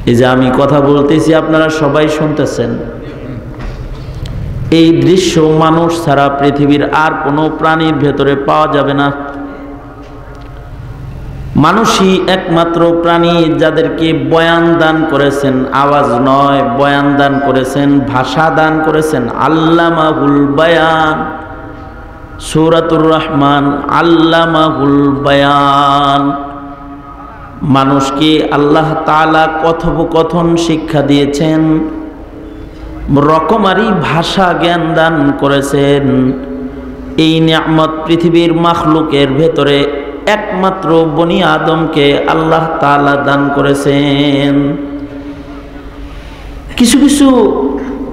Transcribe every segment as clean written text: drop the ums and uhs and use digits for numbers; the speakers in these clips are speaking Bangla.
এই যে আমি কথা বলতেছি আপনারা সবাই শুনতেছেন, এই দৃশ্য মানুষ ছাড়া পৃথিবীর আর কোনো প্রাণীর ভেতরে পাওয়া যাবে না। মানুষই একমাত্র প্রাণী যাদেরকে বয়ান দান করেছেন, আওয়াজ নয়, বয়ান দান করেছেন, ভাষা দান করেছেন। আল্লামাহুল বায়ান, সূরাতুর রহমান, আল্লামাহুল বায়ান। মানুষকে আল্লাহ তাআলা কথোপকথন শিক্ষা দিয়েছেন, রকমারি ভাষা জ্ঞান দান করেছেন। এই নিয়ামত পৃথিবীর মাখলুকের ভেতরে একমাত্র বনি আদমকে আল্লাহ তাআলা দান করেছেন। কিছু কিছু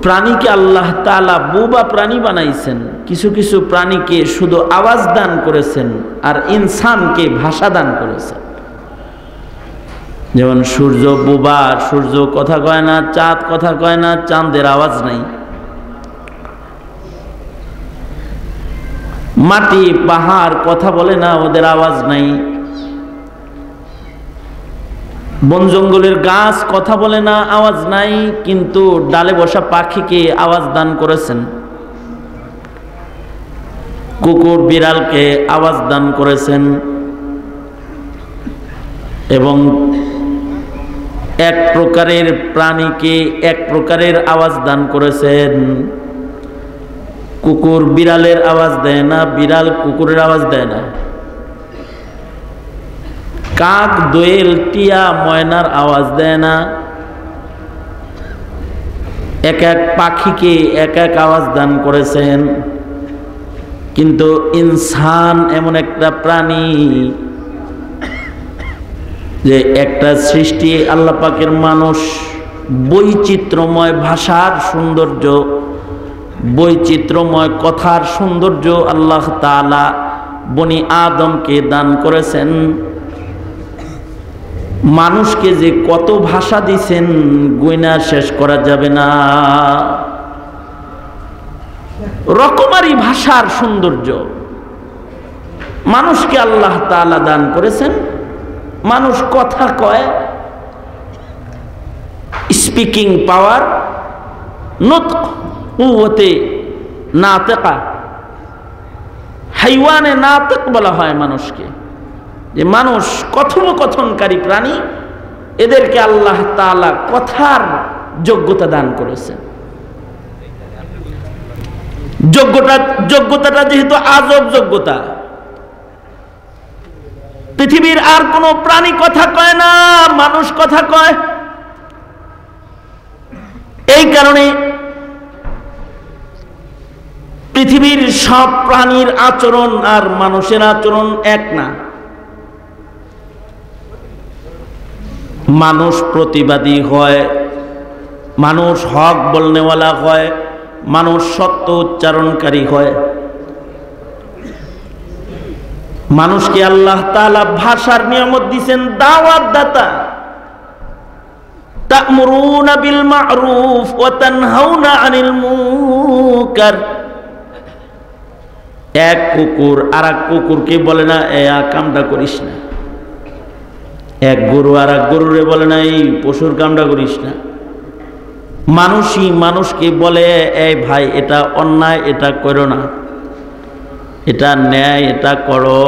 প্রাণীকে আল্লাহ তাআলা বোবা প্রাণী বানাইছেন, কিছু কিছু প্রাণীকে শুধু আওয়াজ দান করেছেন, আর ইনসানকে ভাষা দান করেছেন। যেমন সূর্য বোবা, সূর্য কথা কয় না, চাঁদ কথা কয় না, চাঁদের আওয়াজ নাই। মাটি পাহাড় কথা বলে না, ওদের আওয়াজ নাই। বন জঙ্গলের গাছ কথা বলে না, আওয়াজ নাই, কিন্তু ডালে বসা পাখিকে আওয়াজ দান করেছেন। কুকুর বিড়ালকে আওয়াজ দান করেছেন, এবং এক প্রকারের প্রাণীকে এক প্রকারের আওয়াজ দান করেছেন। কুকুর বিড়ালের আওয়াজ দেয় না, বিড়াল কুকুরের আওয়াজ দেয় না। কাক দোয়েল টিয়া ময়নার আওয়াজ দেয় না। এক এক পাখিকে এক এক আওয়াজ দান করেছেন। কিন্তু ইনসান এমন একটা প্রাণী যে একটা সৃষ্টি, আল্লাহ পাকের মানুষ, বৈচিত্র্যময় ভাষার সৌন্দর্য, বৈচিত্র্যময় কথার সৌন্দর্য আল্লাহ তাআলা বনি আদমকে দান করেছেন। মানুষকে যে কত ভাষা দিয়েছেন গুইনা শেষ করা যাবে না। রকমারি ভাষার সৌন্দর্য মানুষকে আল্লাহ তাআলা দান করেছেন। মানুষ কথা কয়, স্পিকিং পাওয়ার, নুতক কুওয়াতে নাতিকা, হাইওয়ানে নাতিক বলা হয় মানুষকে, যে মানুষ কথোপকথনকারী প্রাণী। এদেরকে আল্লাহ তাআলা কথার যোগ্যতা দান করেছেন। যোগ্যতাটা যেহেতু আজব যোগ্যতা, পৃথিবীর আর কোন প্রাণী কথা কয় না, মানুষ কথা কয়। এই কারণে পৃথিবীর সব প্রাণীর আচরণ আর মানুষের আচরণ এক না। মানুষ প্রতিবাদী হয়, মানুষ হক বলনেওয়ালা হয়, মানুষ সত্য উচ্চারণকারী হয়। মানুষকে আল্লাহ তাআলা ভাষার নিয়ামত দিয়েছেন, দাওয়াত দাতা। তা'মুরুনা বিল মা'রুফ ওয়া তানহাউনা আনিল মুনকার। এক কুকুর আর এক কুকুরকে বলে না এই কামটা করিস না। এক গরু আর এক গরুরে বলে না এই পশুর কামটা করিস না। মানুষই মানুষকে বলে এই ভাই এটা অন্যায়, এটা করো না, এটা ন্যায়, এটা করো।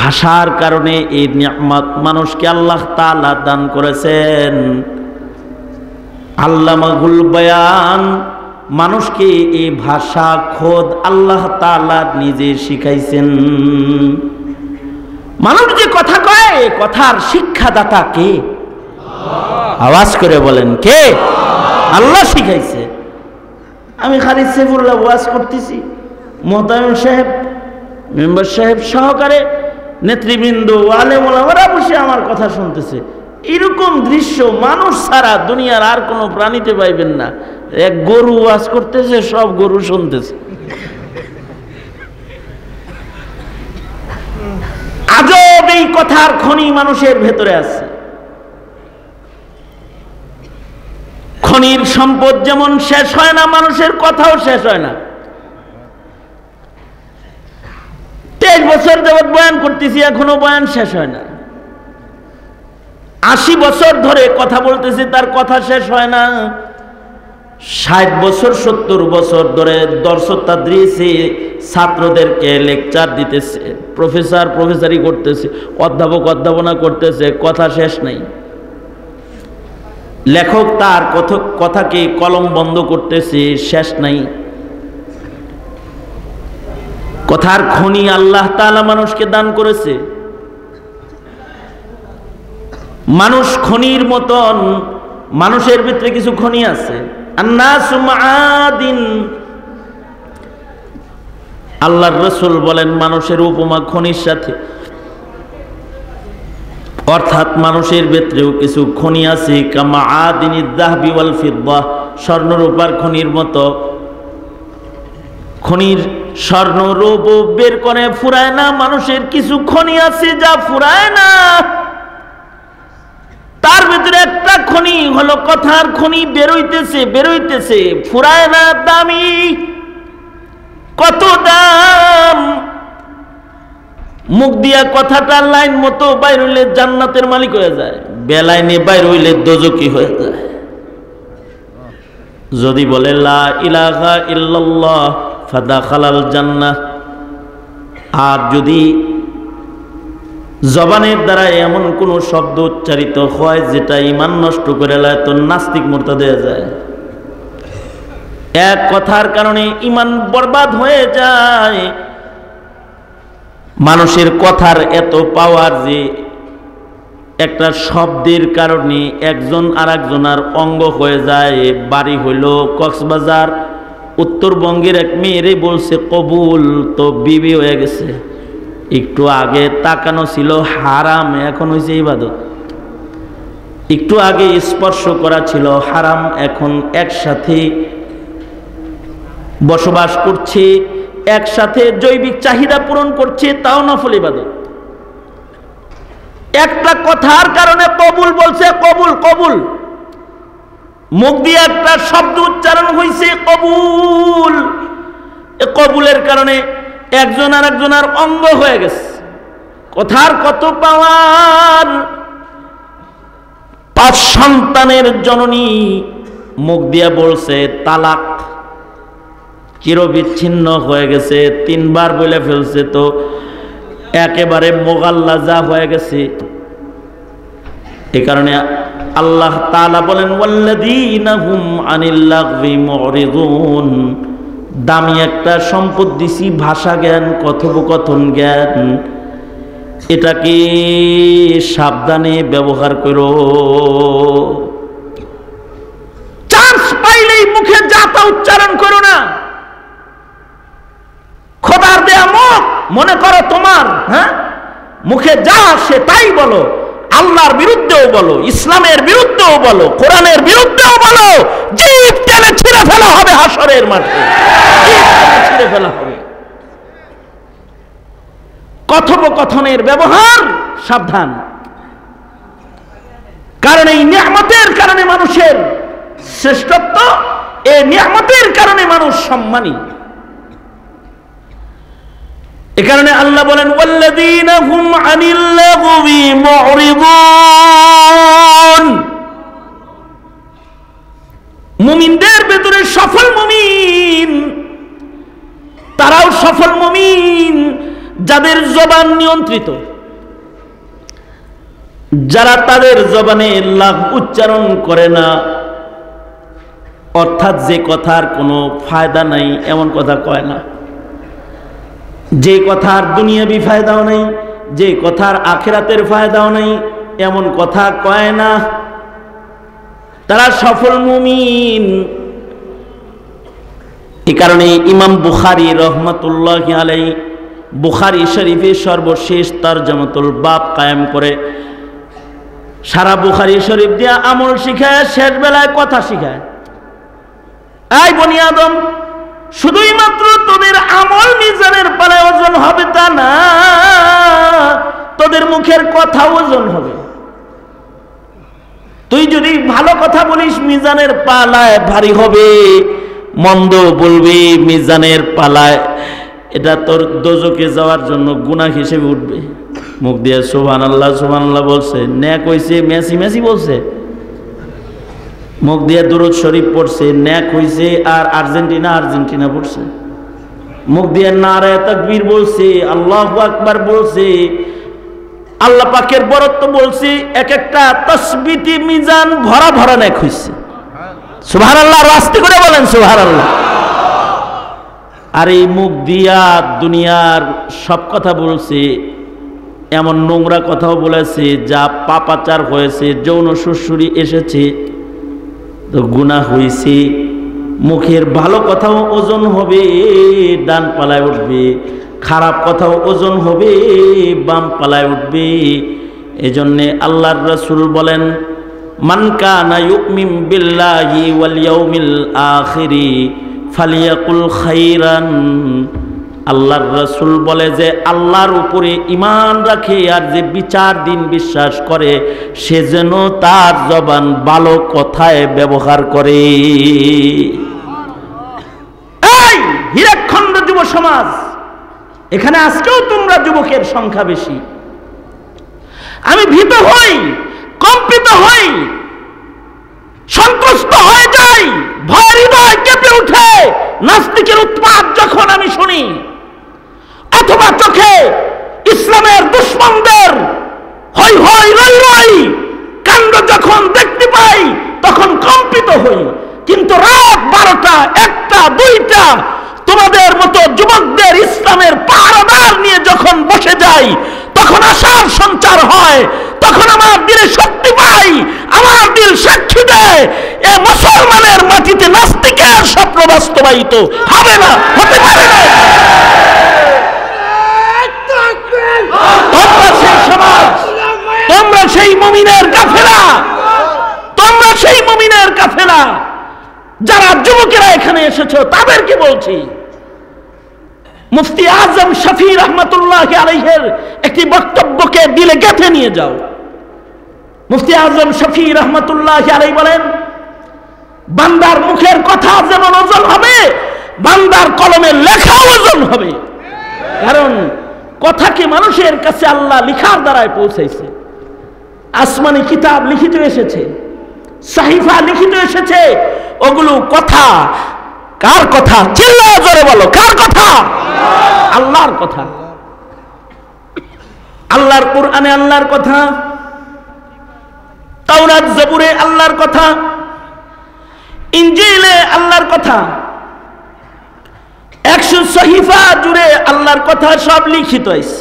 ভাষার কারণে এই নিয়ামত মানুষকে আল্লাহ তাআলা দান করেছেন। আল্লামাহুল বায়ান, মানুষকে এই ভাষা খোদ আল্লাহ তাআলা নিজে শিখাইছেন। মানুষ যে কথা কয়, কথার শিক্ষাদাতা কে? আওয়াজ করে বলেন কে? আল্লাহ শিখাইছে। আমি খালি সেফুল্লাহ ওয়াজ করতেছি, মোহতামিম সাহেব, মেম্বার সাহেব সহকারে নেতৃবৃন্দ, আলেম ওলামারা বসে আমার কথা শুনতেছে। এরকম দৃশ্য মানুষ ছাড়া দুনিয়ার আর কোনো প্রাণীতে পাইবেন না। এক গরু ওয়াজ করতেছে, সব গরু শুনতেছে। আজব এই কথার খনি মানুষের ভেতরে আছে। খনির সম্পদ যেমন শেষ হয় না, মানুষের কথাও শেষ হয় না। 23 বছর যাবৎ বয়ান করতেছি, এখনো বয়ান শেষ হয় না। 80 বছর ধরে কথা বলতেছে, তার কথা শেষ হয় না। 60 বছর 70 বছর ধরে দর্শ তাদরিসে ছাত্রদেরকে লেকচার দিতেছে, প্রফেসরি করতেছে, অধ্যাপক অধ্যাপনা করতেছে, কথা শেষ নাই। লেখক তার কথাকে কলম বন্ধ করতেছে, শেষ নাই। কথার খনি আল্লাহ তাআলা মানুষকে দান করেছে। মানুষ খনির মতন, মানুষের ভিতরে কিছু খনি আছে। আন্নাসু মাআদিন, আল্লাহর রাসূল বলেন মানুষের উপমা খনির সাথে, অর্থাৎ মানুষের ভিতরেও কিছু খনি আছে। কামাআদিনিদ যাহবি ওয়াল ফিদ্দাহ, স্বর্ণ রূপার খনির মতো। খনির স্বর্ণ রূপ বের করে ফুরায় না, মানুষের কিছু খনি আছে যা ফুরায় না। তার ভিতরে একটা খনি হলো কথার খনি, বেরোইতেছে, ফুরায় না, দামি। কত দাম! মুখ দিয়া কথাটা লাইন মতো বাইর হইলে জান্নাতের মালিক হয়ে যায়, বেলাইনে বাইর হইলে দোজকি হয়ে যায়। যদি বলে লা ইলাহা ইল্লাল্লাহ ফাদাখালাল জান্নাহ, আর যদি জবানের দ্বারা এমন কোন শব্দ উচ্চারিত হয় যেটা ঈমান নষ্ট করে লায়, তো নাস্তিক মুরতাদ হয়ে যায়। এক কথার কারণে ঈমান বরবাদ হয়ে যায়। মানুষের কথার এত পাওয়ার যে একটা শব্দের কারণে একজন আর একজনের অঙ্গ হয়ে যায়। বাড়ি হইল কক্সবাজার, উত্তরবঙ্গের এক মেয়েরে বলছে কবুল, তো বিবি হয়ে গেছে। একটু আগে তাকানো ছিল হারাম, এখন হয়েছে ইবাদত। একটু আগে স্পর্শ করা ছিল হারাম, এখন একসাথে বসবাস করছে, একসাথে জৈবিক চাহিদা পূরণ করছে, তাও নফল ইবাদত। একটা কথার কারণে কবুল বলছে, কবুল কবুল, মুখ দিয়ে একটা শব্দ উচ্চারণ হয়েছে কবুল। এ কবুলের কারণে একজন আর একজনের অঙ্গ হয়ে গেছে। কথার কত পাওয়ার! 5 সন্তানের জননী মুখ দিয়ে বলছে তালাক, চিরবিচ্ছিন্ন হয়ে গেছে, 3 বার বলে ফেলছে, তো একেবারে মোগাল্লাজা হয়ে গেছে। এই কারণে আল্লাহ তাআলা বলেন ওয়াল্লাযীনা হুম আনিল লাগবি মুরিদুন, দামি একটা সম্পদ দিছি ভাষা জ্ঞান, কথোপকথন জ্ঞান, এটাকে সাবধানে ব্যবহার করো। চান্স পাইলেই মুখে যা তা উচ্চারণ করো না। খোদার দেয়া মুখ মনে করো তোমার, হ্যাঁ, মুখে যা আসে তাই বলো। আল্লাহর বিরুদ্ধেও বলো, ইসলামের বিরুদ্ধেও বলো, কোরআনের বিরুদ্ধেও বলো। জিভ টেনে ছিঁড়ে ফেলা হবে হাসরের মাঠে, ছিঁড়ে ফেলা হবে। কথোপকথনের ব্যবহার সাবধান, কারণ এই নিয়ামতের কারণে মানুষের শ্রেষ্ঠত্ব, এই নিয়ামতের কারণে মানুষ সম্মানী। এ কারণে আল্লাহ বলেন ওয়াল্লাযীনা হুম আনিল লাগবি মুরিদুন, মুমিনদের ভিতরে সফল মুমিন তারাও সফল মুমিন যাদের জবান নিয়ন্ত্রিত, যারা তাদের জবানে লাগ উচ্চারণ করে না, অর্থাৎ যে কথার কোনো ফায়দা নাই এমন কথা কয় না, যে কথার দুনিয়াবি ফায়দাও নেই, যে কথার আখিরাতের ফায়দাও নেই, এমন কথা কয় না, তারা সফল মুমিন। এই কারণে ইমাম বুখারী রহমাতুল্লাহি আলাইহি বুখারী শরীফের সর্বশেষ তরজমাতুল বাব কায়েম করে সারা বুখারী শরীফ দিয়া আমল শিখায়, শেষ বেলায় কথা শিখায়। এই বনি আদম, শুধুই মাত্র তোদের আমল মিজানের পালায় ওজন হবে তা না, তোদের মুখের কথা ওজন হবে। তুই যদি ভালো কথা বলিস মিজানের পালায় ভারী হবে, মন্দ বলবি মিজানের পালায় এটা তোর দোজকে যাওয়ার জন্য গুনাহ হিসেবে উঠবে। মুখ দিয়ে সুবহানাল্লাহ বলছে, ন্যাক হইছে মেসি মেসি বলছে, মুখ দিয়ে দুরূদ শরীফ পড়ছে, ন্যাক হইছে, আর আর্জেন্টিনা পড়ছে, মুখ দিয়ে নারায়ে তাকবীর বলছে, আল্লাহু আকবার বলছে, আল্লাহ পাকের বরত্ব বলছে, এক একটা তাসবিতি মিজান ভরা ভরা ন্যাক হইছে। সুবহানাল্লাহ, আস্তে করে বলেন সুবহানাল্লাহ। আর এই মুখ দিয়া দুনিয়ার সব কথা বলছে, এমন নোংরা কথাও বলেছে যা পাপাচার হয়েছে, যৌন সুরসুরি এসেছে, তো গুনাহ হয়েছে। মুখের ভালো কথাও ওজন হবে, ডান পালায় উঠবে, খারাপ কথাও ওজন হবে, বাম পালায় উঠবে। এজন্যে আল্লাহর রাসূল বলেন, মান কানা ইউমিন বিল্লাহি ওয়াল ইয়াউমিল আখিরি ফালিয়াকুল খাইরান। আল্লাহর রাসূল বলে যে আল্লাহর উপরে ঈমান রাখে আর যে বিচার দিন বিশ্বাস করে, সে যেন তার জবান ভালো কথায় ব্যবহার করে। এই হীরাখণ্ড যুব সমাজ, এখানে আজকেও তোমরা যুবকের সংখ্যা বেশি। আমি ভীত হই, কম্পিত হই, সন্ত্রস্ত হয়ে যাই, ভয়ের হৃদয় কেঁপে উঠে নাস্তিকের উৎপাত যখন আমি শুনি, অথবা চোখে ইসলামের দুশমনদের হই হই রই রই কাণ্ড যখন দেখতে পাই, তখন কম্পিত হই। কিন্তু রাত 12টা, 1টা, 2টা তোমাদের মতো যুবকদের ইসলামের পাহারাদার নিয়ে যখন বসে যাই, তখন আশার সঞ্চার হয়, তখন আমার দিলে শক্তি পাই, আমার দিল সাক্ষী দেয়, এ মুসলমানের মাটিতে নাস্তিকের স্বপ্ন বাস্তবায়িত হবে না, হতে পারে না। তোমরা সেই সমাজ, তোমরা সেই মুমিনের কাফেলা, তোমরা সেই মুমিনের কাফেলা, যারা যুবকেরা এখানে এসেছো তাদেরকে বলছি, মুফতি আজম শফি রহমতুল্লাহ আলাইহির একটি বক্তব্যকে দিলে গেঁথে নিয়ে যাও। মুফতি আজম শফি রহমতুল্লাহ আলাইহি বলেন, বান্দার মুখের কথা যেমন ওজন হবে, বান্দার কলমের লেখা ওজন হবে। কারণ কথাকে মানুষের কাছে আল্লাহ লিখার দ্বারায় পৌঁছাইছে। আসমানি কিতাব লিখিত এসেছে, সাহিফা লিখিত এসেছে, ওগুলো কথা। কার কথা? চিল্লায়ে জোরে বলো, কার কথা? আল্লাহর কথা। আল্লাহর কোরআনে আল্লাহর কথা, তাওরাত জবুরে আল্লাহর কথা, ইনজিলে আল্লাহর কথা, 100 সহিফা জুড়ে আল্লাহর কথা সব লিখিত আছে।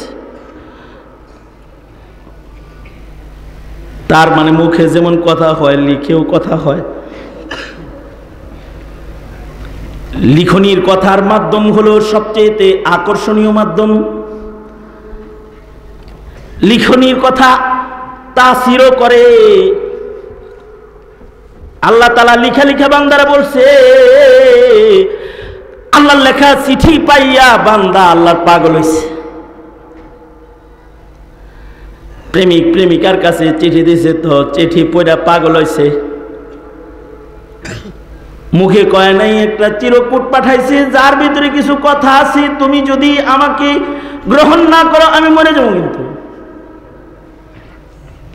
তার মানে মুখে যেমন কথা হয়, লিখেও কথা হয়। লিখনির কথার মাধ্যম হলো সবচেয়ে আকর্ষণীয় মাধ্যম। লিখনির কথা তাসিরও করে। আল্লাহ তাআলা লিখা লিখা বান্দারা বলছে, আল্লাহর লেখা চিঠি পাইয়া বান্দা আল্লাহর পাগল হইছে। প্রেমিক প্রেমিকার কাছে চিঠি দিছে, তো চিঠি পড়া পাগল হইছে। মুখে কয় নাই, একটা চিরকুট পাঠাইছে যার ভিতরে কিছু কথা আছে, তুমি যদি আমাকে গ্রহণ না করো আমি মরে যাবো। কিন্তু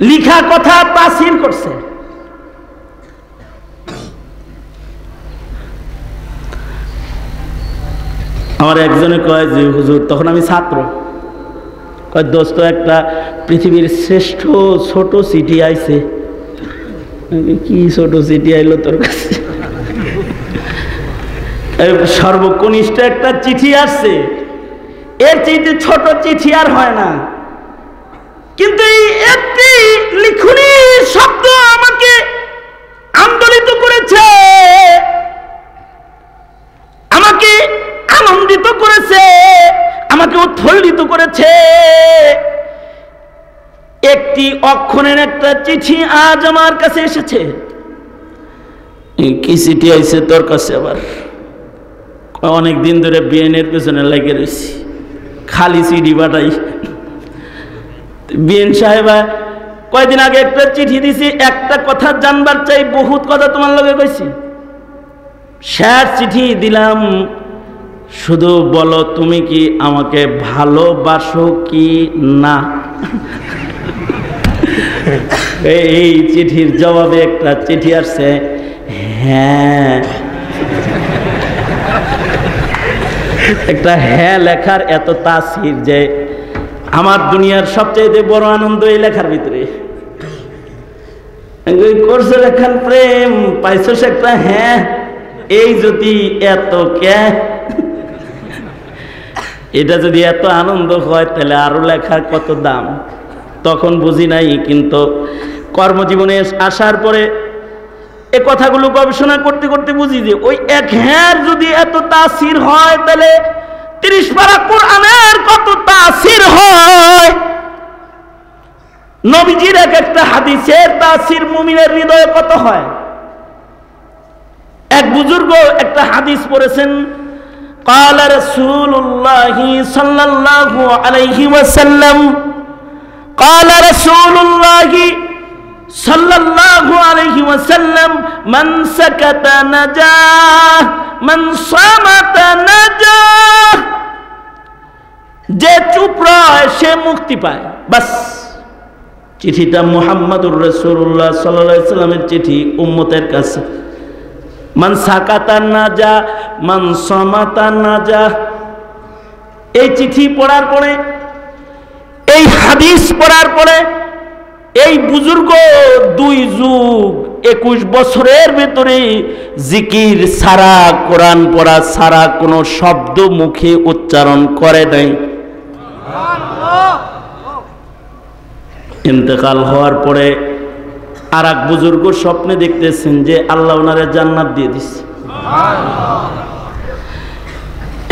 লিখা কথা তাসির করছে। আমার একজনে কয় যে হুজুর, তখন আমি ছাত্র, কয় দোস্ত একটা পৃথিবীর শ্রেষ্ঠ ছোট চিঠি আইছে। কি ছোট চিঠি আইলো তোর কাছে? সর্বকনিষ্ঠ একটা চিঠি আসছে, এর চাইতে ছোট চিঠি আর হয় না। কিন্তু এই একটি লিখনি শব্দ আমাকে আন্দোলিত করেছে, আমাকে আনন্দিত করেছে, আমাকে উৎফুল্লিত করেছে। একটি অক্ষরের একটা চিঠি আজ আমার কাছে এসেছে। কি চিঠি আইছে তোর কাছে? আবার অনেক দিন ধরে বিএনের পেছনে লেগে রয়েছি, খালি চিঠি পাঠাই। বিএন সাহেবা কয়দিন আগে একটা চিঠি দিছি, একটা কথা জানবার চাই, বহুত কথা তোমার লগে কইছি। শেষ চিঠি দিলাম, শুধু বলো তুমি কি আমাকে ভালোবাসো কি না। এই চিঠির জবাবে একটা চিঠি আসছে, হ্যাঁ। একটা হ্যাঁ লেখার এত তাসির যে আমার দুনিয়ার সবচেয়ে বড় আনন্দ এই লেখার ভিতরে। করছে লেখার প্রেম, পাইছো একটা হ্যাঁ, এই যদি এত কে, এটা যদি এত আনন্দ হয় তাহলে আরো লেখার কত দাম। তখন বুঝি নাই, কিন্তু কর্মজীবনে আসার পরে এ কথাগুলো গবেষণা করতে করতে বুঝি যে ওই এক হ্যাঁ যদি এত তাসির হয় তাহলে 30 পারা কোরআনের কত তাসির হয়। নবীজির এক একটা হাদিসের তাসির মুমিনের হৃদয়ে কত হয়। এক বুজুর্গ একটা হাদিস পড়েছেন, قال رسول الله صلى الله عليه وسلم قال رسول الله صلى الله عليه وسلم من سكت نجاه من صمت نجاه। যে চুপ রয় সে মুক্তি পায়। বাস, চিঠিটা মুহাম্মদুর রাসূলুল্লাহ সাল্লাল্লাহু আলাইহি ওয়াসাল্লামের চিঠি উম্মতের কাছে। মান সাকাতা নাজা মান সামাতা নাজা। এই চিঠি পড়ার পরে, এই হাদিস পড়ার পরে এই বুজুর্গ 2 যুগ 21 বছরের ভেতরে জিকির সারা, কোরআন পড়া সারা কোনো শব্দ মুখে উচ্চারণ করে নাই। ইন্তেকাল হওয়ার পরে আর এক বুজুর্গ স্বপ্নে দেখতেছেন যে আল্লাহ ওনারে জান্নাত দিয়ে দিচ্ছে।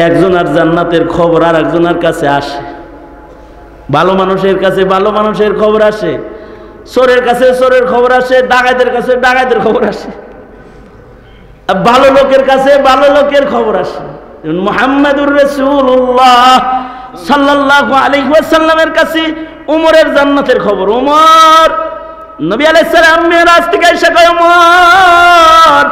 একজন আর জান্নাতের খবর আর একজনের কাছে আসে, ভালো মানুষের কাছে ভালো মানুষের খবর আসে, চোরের কাছে চোরের খবর আসে, ডাকাতের কাছে ডাকাতের খবর আসে, ভালো লোকের কাছে ভালো লোকের খবর আসে। মুহাম্মদুর রাসূলুল্লাহ সাল্লাল্লাহু আলাইহি ওয়াসাল্লামের কাছে উমরের জান্নাতের খবর। উমর, নবী আলাইহিস সালাম মেরাজ থেকে এসে কয়, উমর